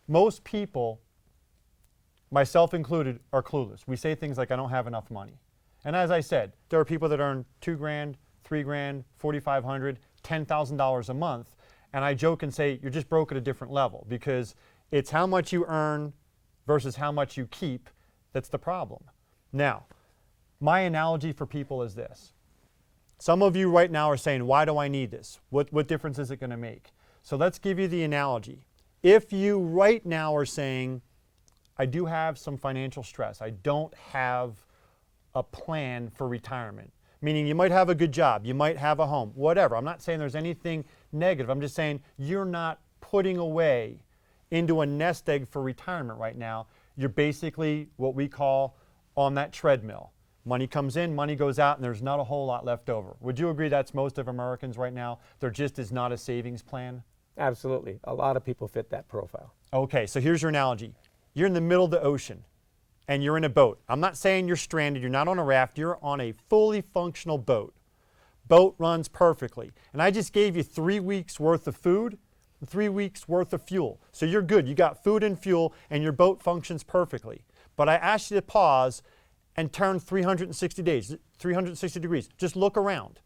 most people, myself included, are clueless. We say things like, I don't have enough money. And as I said, there are people that earn $2 grand, $3 grand, $4,500, $10,000 a month. And I joke and say, you're just broke at a different level, because it's how much you earn versus how much you keep that's the problem. Now, my analogy for people is this. Some of you right now are saying, why do I need this? What difference is it going to make? So let's give you the analogy. If you right now are saying, I do have some financial stress, I don't have a plan for retirement, meaning you might have a good job, you might have a home, whatever. I'm not saying there's anything negative. I'm just saying you're not putting away into a nest egg for retirement right now. You're basically what we call on that treadmill. Money comes in, money goes out, and there's not a whole lot left over. Would you agree that's most of Americans right now? There just is not a savings plan? Absolutely. A lot of people fit that profile. Okay, so here's your analogy. You're in the middle of the ocean, and you're in a boat. I'm not saying you're stranded. You're not on a raft. You're on a fully functional boat. Boat runs perfectly. And I just gave you 3 weeks worth of food and 3 weeks worth of fuel. So you're good. You got food and fuel, and your boat functions perfectly. But I asked you to pause and turn 360 degrees. Just look around.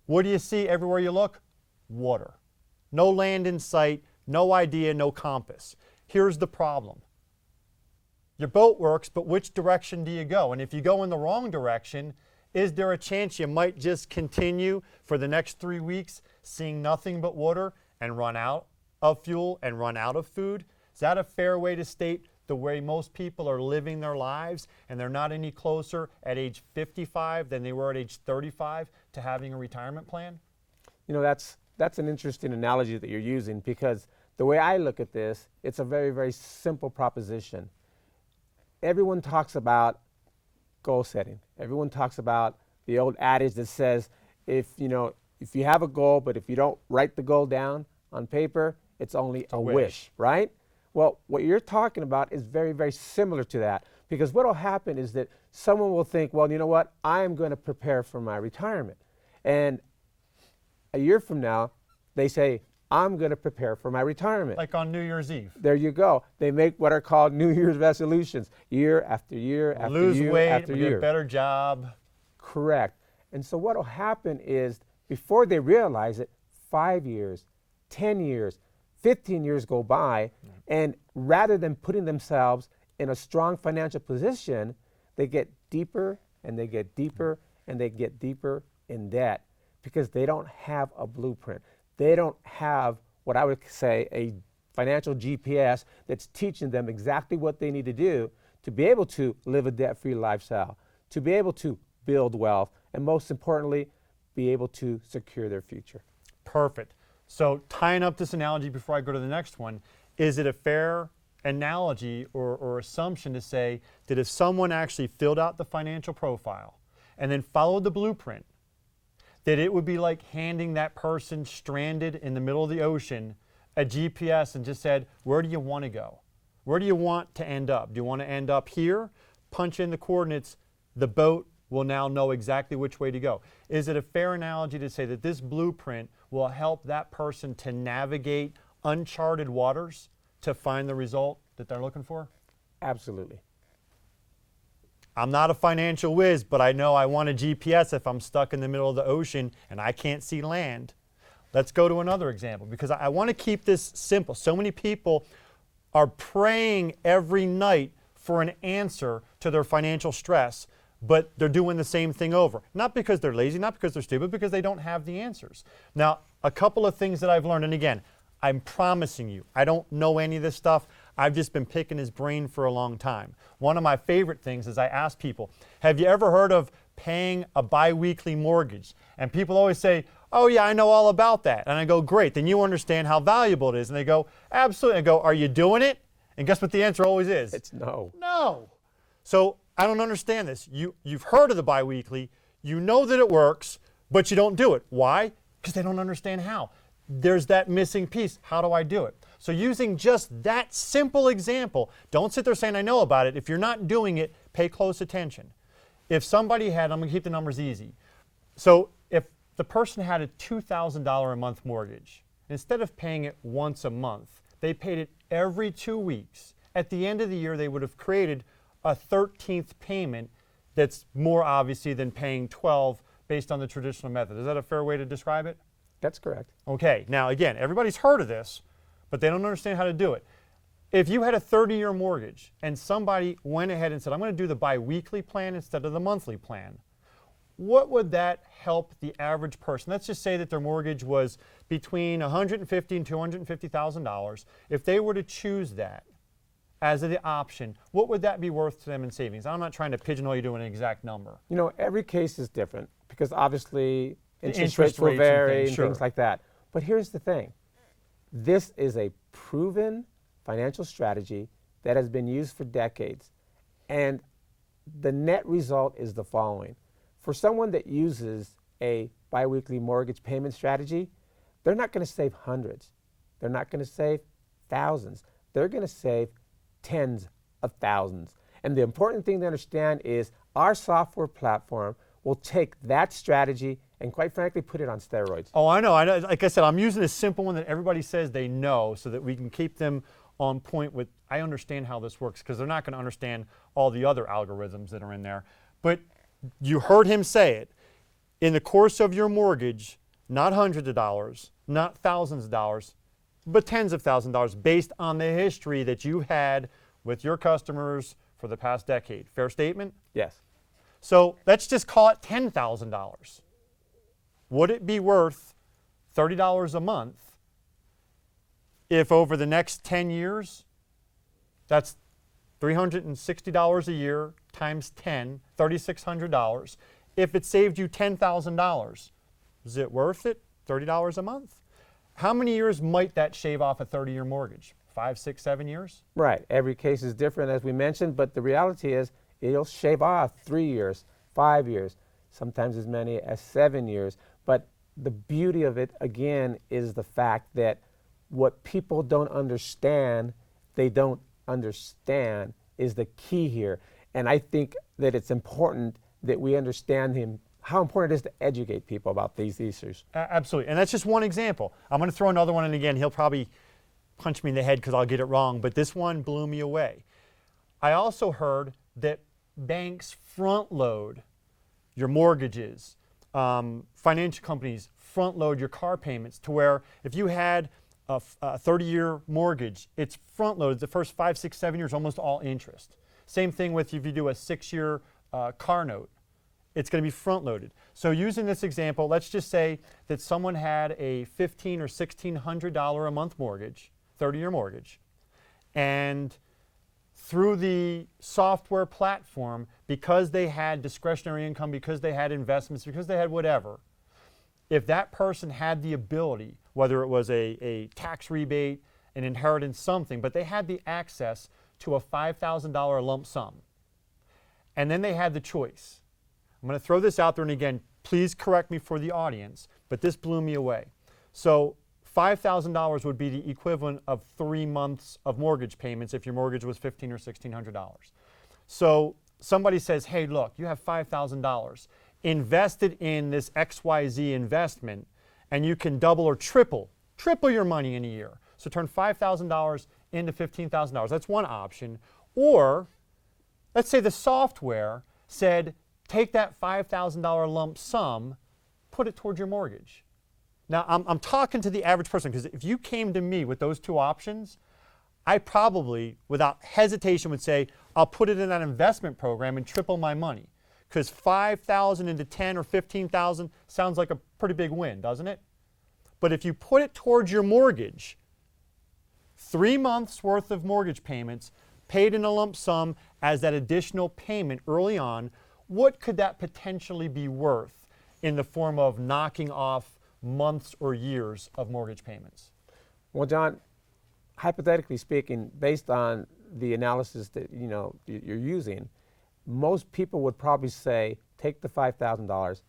What do you see everywhere you look? Water. No land in sight, no idea, no compass. Here's the problem. Your boat works, but which direction do you go? And if you go in the wrong direction, is there a chance you might just continue for the next 3 weeks seeing nothing but water and run out of fuel and run out of food? Is that a fair way to state the way most people are living their lives, and they're not any closer at age 55 than they were at age 35 to having a retirement plan? You know, that's an interesting analogy that you're using, because the way I look at this, it's a very, very simple proposition. Everyone talks about goal setting. Everyone talks about the old adage that says, if you have a goal, but if you don't write the goal down on paper, it's only a wish, right? Well, what you're talking about is very, very similar to that, because what will happen is that someone will think, well, you know what, I am going to prepare for my retirement. And a year from now, they say, I'm going to prepare for my retirement. Like on New Year's Eve. There you go. They make what are called New Year's resolutions, year after year after Lose year weight, after year. get a better job. Correct. And so what will happen is, before they realize it, 5 years, 10 years, 15 years go by, and rather than putting themselves in a strong financial position, they get deeper and they get deeper and they get deeper in debt, because they don't have a blueprint. They don't have what I would say a financial GPS that's teaching them exactly what they need to do to be able to live a debt-free lifestyle, to be able to build wealth, and most importantly, be able to secure their future. Perfect. So tying up this analogy before I go to the next one, is it a fair analogy or assumption to say that if someone actually filled out the financial profile and then followed the blueprint, that it would be like handing that person stranded in the middle of the ocean a GPS and just said, where do you want to go? Where do you want to end up? Do you want to end up here? Punch in the coordinates. The boat will now know exactly which way to go. Is it a fair analogy to say that this blueprint will help that person to navigate uncharted waters to find the result that they're looking for? Absolutely. I'm not a financial whiz, but I know I want a GPS if I'm stuck in the middle of the ocean and I can't see land. Let's go to another example, because I want to keep this simple. So many people are praying every night for an answer to their financial stress, but they're doing the same thing over. Not because they're lazy, not because they're stupid, because they don't have the answers. Now, a couple of things that I've learned, and again, I'm promising you, I don't know any of this stuff. I've just been picking his brain for a long time. One of my favorite things is I ask people, have you ever heard of paying a biweekly mortgage? And people always say, oh yeah, I know all about that. And I go, great, then you understand how valuable it is. And they go, absolutely. I go, are you doing it? And guess what the answer always is? It's no. No. So I don't understand this. You've heard of the biweekly, you know that it works, but you don't do it. Why? Because they don't understand how. There's that missing piece. How do I do it? So using just that simple example, don't sit there saying I know about it. If you're not doing it, pay close attention. If somebody had, I'm going to keep the numbers easy. So if the person had a $2,000 a month mortgage, instead of paying it once a month, they paid it every 2 weeks. At the end of the year, they would have created a 13th payment that's more obviously than paying 12 based on the traditional method. Is that a fair way to describe it? That's correct. Okay, now again, everybody's heard of this, but they don't understand how to do it. If you had a 30-year mortgage and somebody went ahead and said, I'm going to do the biweekly plan instead of the monthly plan, what would that help the average person? Let's just say that their mortgage was between $150,000 and $250,000. If they were to choose that as the option, what would that be worth to them in savings? I'm not trying to pigeonhole you to an exact number. You know, every case is different because obviously interest interest rates will rates and vary things, and sure. things like that. But here's the thing. This is a proven financial strategy that has been used for decades. And the net result is the following. For someone that uses a biweekly mortgage payment strategy, they're not going to save hundreds. They're not going to save thousands. They're going to save tens of thousands. And the important thing to understand is our software platform will take that strategy and quite frankly put it on steroids. Oh, I know. Like I said, I'm using a simple one that everybody says they know so that we can keep them on point with, I understand how this works, because they're not going to understand all the other algorithms that are in there. But you heard him say it. In the course of your mortgage, not hundreds of dollars, not thousands of dollars, but tens of thousands of dollars based on the history that you had with your customers for the past decade. Fair statement? Yes. So let's just call it $10,000. Would it be worth $30 a month if over the next 10 years, that's $360 a year times 10, $3,600. If it saved you $10,000, is it worth it? $30 a month? How many years might that shave off a 30-year mortgage? 5, 6, 7 years? Right. Every case is different, as we mentioned, but the reality is it'll shave off 3 years, 5 years, sometimes as many as 7 years. But the beauty of it, again, is the fact that what people don't understand, they don't understand is the key here. And I think that it's important that we understand how important it is to educate people about these issues. Absolutely. And that's just one example. I'm going to throw another one in again. He'll probably punch me in the head because I'll get it wrong, but this one blew me away. I also heard that banks front load your mortgages. Financial companies front load your car payments to where if you had a 30-year mortgage, it's front loaded the first 5, 6, 7 years, almost all interest. Same thing with if you do a 6-year car note, it's going to be front loaded. So using this example, let's just say that someone had a $1,500 or $1,600 a month mortgage, 30-year mortgage, and through the software platform, because they had discretionary income, because they had investments, because they had whatever, if that person had the ability, whether it was a tax rebate, an inheritance, something, but they had the access to a $5,000 lump sum, and then they had the choice. I'm going to throw this out there, and again, please correct me for the audience, but this blew me away. So $5,000 would be the equivalent of 3 months of mortgage payments if your mortgage was $1,500 or $1,600. So somebody says, hey, look, you have $5,000 invested in this XYZ investment, and you can double or triple your money in a year. So turn $5,000 into $15,000. That's one option. Or let's say the software said, take that $5,000 lump sum, put it towards your mortgage. Now, I'm talking to the average person, because if you came to me with those two options, I probably, without hesitation, would say, I'll put it in that investment program and triple my money. Because $5,000 into $10,000 or $15,000 sounds like a pretty big win, doesn't it? But if you put it towards your mortgage, 3 months worth of mortgage payments paid in a lump sum as that additional payment early on, what could that potentially be worth in the form of knocking off months or years of mortgage payments? Well, John, hypothetically speaking, based on the analysis that you're using, most people would probably say, take the $5,000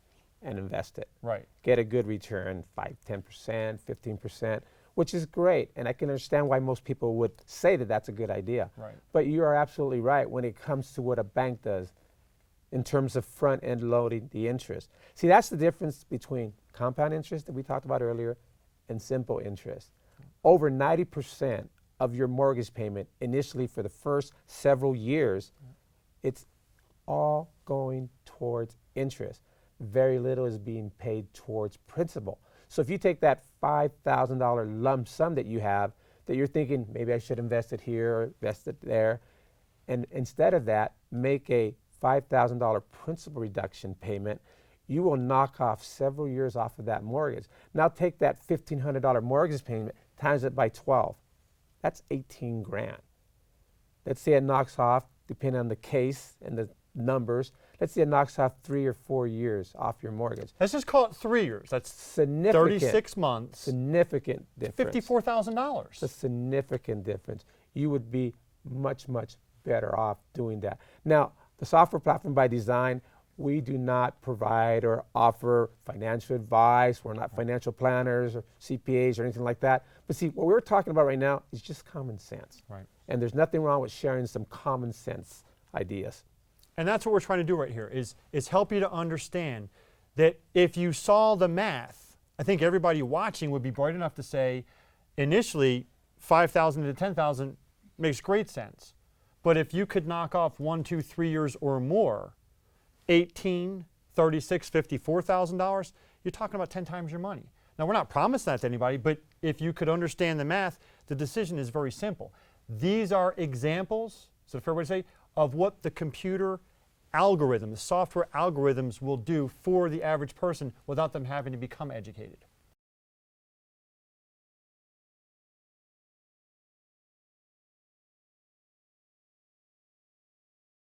and invest it. Right. Get a good return, 5, 10%, 15%, which is great. And I can understand why most people would say that that's a good idea. Right. But you are absolutely right when it comes to what a bank does in terms of front-end loading the interest. See, that's the difference between compound interest that we talked about earlier and simple interest. Over 90% of your mortgage payment initially for the first several years, it's all going towards interest. Very little is being paid towards principal. So if you take that $5,000 lump sum that you have, that you're thinking, maybe I should invest it here or invest it there, and instead of that, make a $5,000 principal reduction payment, you will knock off several years off of that mortgage. Now take that $1,500 mortgage payment, times it by 12. That's 18 grand. Let's say it knocks off, depending on the case and the numbers, let's say it knocks off 3 or 4 years off your mortgage. Let's just call it 3 years. That's Significant. 36 months. Significant difference. $54,000. It's a significant difference. You would be much, much better off doing that. Now, the software platform by design, we do not provide or offer financial advice. We're not financial planners or CPAs or anything like that. But see, what we're talking about right now is just common sense. Right. And there's nothing wrong with sharing some common sense ideas. And that's what we're trying to do right here, is help you to understand that if you saw the math, I think everybody watching would be bright enough to say, initially, 5,000 to 10,000 makes great sense. But if you could knock off 1, 2, 3 years or more, 18, 36, $54,000, you're talking about 10 times your money. Now, we're not promising that to anybody, but if you could understand the math, the decision is very simple. These are examples, so fair way to say, of what the computer algorithm, the software algorithms will do for the average person without them having to become educated.